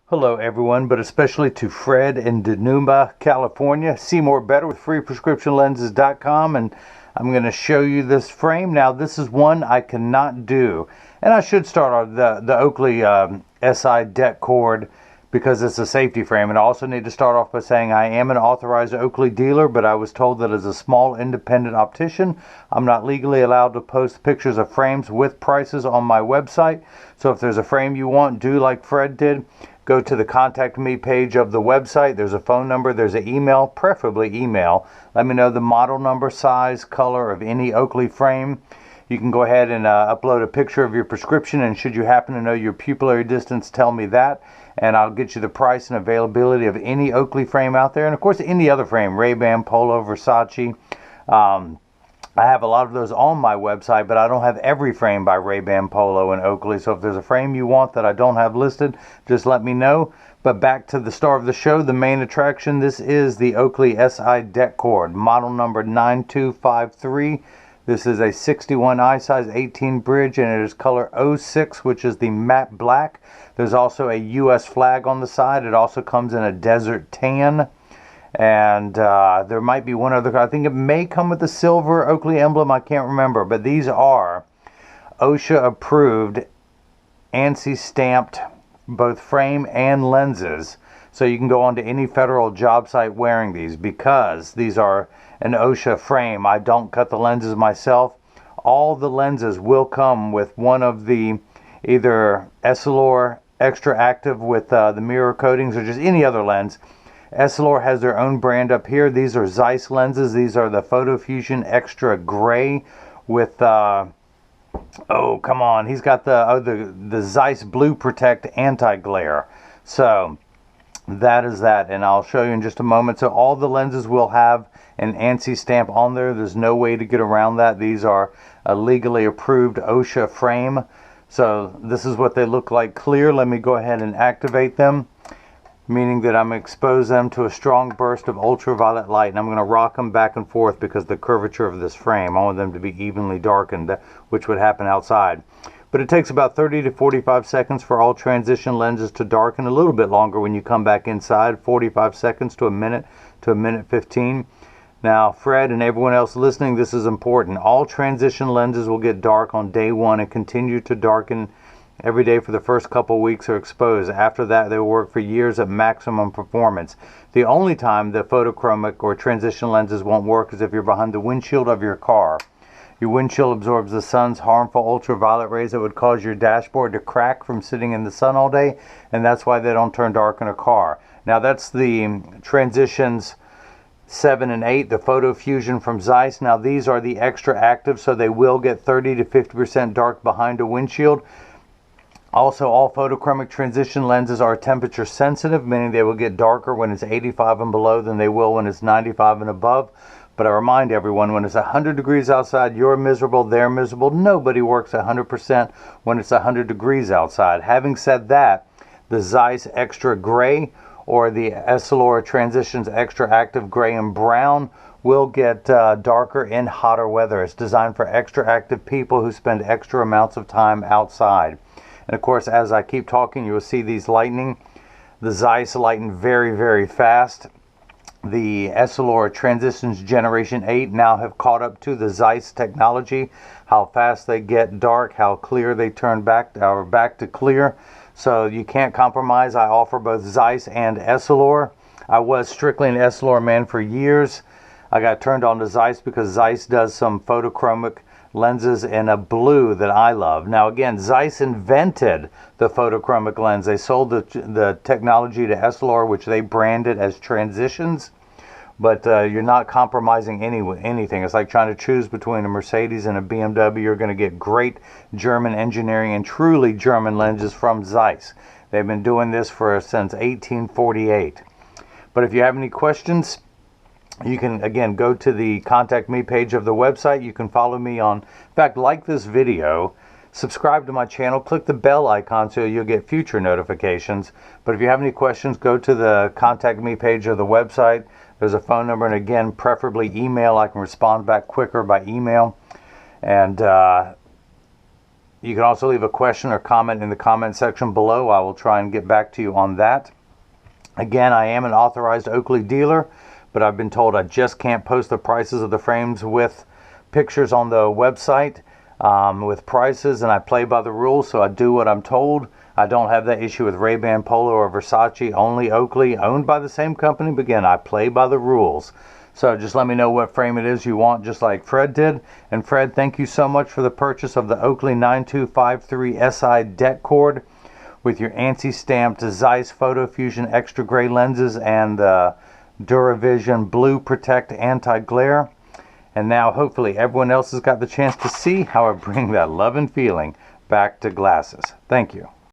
Hello everyone, but especially to Fred in Denuma, California. See more better with freeprescriptionlenses.com, and I'm going to show you this frame. Now this is one I cannot do, and I should start on the Oakley SI Det-Cord because it's a safety frame. And I also need to start off by saying I am an authorized Oakley dealer, but I was told that as a small independent optician, I'm not legally allowed to post pictures of frames with prices on my website. So if there's a frame you want, do like Fred did. Go to the contact me page of the website. There's a phone number, there's an email, preferably email. Let me know the model number, size, color of any Oakley frame. You can go ahead and upload a picture of your prescription, and should you happen to know your pupillary distance, tell me that, and I'll get you the price and availability of any Oakley frame out there. And of course any other frame, Ray-Ban, Polo, Versace. I have a lot of those on my website, but I don't have every frame by Ray-Ban, Polo, and Oakley. So if there's a frame you want that I don't have listed, just let me know. But back to the star of the show, the main attraction. This is the Oakley SI Det-Cord, model number 9253. This is a 61 eye size 18 bridge, and it is color 06, which is the matte black. There's also a US flag on the side. It also comes in a desert tan. And there might be one other. I think it may come with the silver Oakley emblem. I can't remember. But these are OSHA approved, ANSI stamped, both frame and lenses. So you can go onto any federal job site wearing these because these are an OSHA frame. I don't cut the lenses myself. All the lenses will come with one of the either Essilor Extra Active with the mirror coatings or just any other lens. Essilor has their own brand up here. These are Zeiss lenses. These are the Photo Fusion Extra Gray with, oh, come on. He's got the Zeiss Blue Protect Anti-Glare. So that is that, and I'll show you in just a moment. So all the lenses will have an ANSI stamp on there. There's no way to get around that. These are a legally approved OSHA frame. So this is what they look like clear. Let me go ahead and activate them, meaning that I'm expose them to a strong burst of ultraviolet light, and I'm going to rock them back and forth because the curvature of this frame, I want them to be evenly darkened, which would happen outside. But it takes about 30 to 45 seconds for all transition lenses to darken, a little bit longer when you come back inside, 45 seconds to a minute 15. Now, Fred and everyone else listening, this is important. All transition lenses will get dark on day one and continue to darken every day for the first couple weeks are exposed. After that, they will work for years at maximum performance. The only time the PhotoChromic or transition lenses won't work is if you're behind the windshield of your car. Your windshield absorbs the sun's harmful ultraviolet rays that would cause your dashboard to crack from sitting in the sun all day, and that's why they don't turn dark in a car. Now that's the transitions 7 and 8, the Photo Fusion from Zeiss. Now these are the extra active, so they will get 30 to 50% dark behind a windshield. Also, all photochromic transition lenses are temperature sensitive, meaning they will get darker when it's 85 and below than they will when it's 95 and above. But I remind everyone, when it's 100 degrees outside, you're miserable, they're miserable. Nobody works 100% when it's 100 degrees outside. Having said that, the Zeiss Extra Gray or the Essilor Transitions Extra Active Gray and Brown will get darker in hotter weather. It's designed for extra active people who spend extra amounts of time outside. And of course, as I keep talking, you will see these lightening. The Zeiss lighten very, very fast. The Essilor Transitions Generation 8 now have caught up to the Zeiss technology, how fast they get dark, how clear they turn back to clear. So you can't compromise. I offer both Zeiss and Essilor. I was strictly an Essilor man for years. I got turned on to Zeiss because Zeiss does some photochromic lenses in a blue that I love. Now again, Zeiss invented the photochromic lens. They sold the technology to Essilor, which they branded as Transitions, but you're not compromising anything. It's like trying to choose between a Mercedes and a BMW. You're going to get great German engineering and truly German lenses from Zeiss. They've been doing this since 1848. But if you have any questions, you can, again, go to the contact me page of the website. You can follow me on, in fact, like this video, subscribe to my channel, click the bell icon so you'll get future notifications. But if you have any questions, go to the contact me page of the website. There's a phone number, and again, preferably email. I can respond back quicker by email. And You can also leave a question or comment in the comment section below. I will try and get back to you on that. Again, I am an authorized Oakley dealer, but I've been told I just can't post the prices of the frames with pictures on the website with prices, and I play by the rules, so I do what I'm told. I don't have that issue with Ray-Ban, Polo, or Versace, only Oakley, owned by the same company, but again, I play by the rules. So just let me know what frame it is you want, just like Fred did. And Fred, thank you so much for the purchase of the Oakley 9253 SI Det-Cord with your ANSI stamped Zeiss Photo Fusion extra gray lenses and DuraVision Blue Protect anti-glare. And now hopefully everyone else has got the chance to see how I bring that love and feeling back to glasses. Thank you.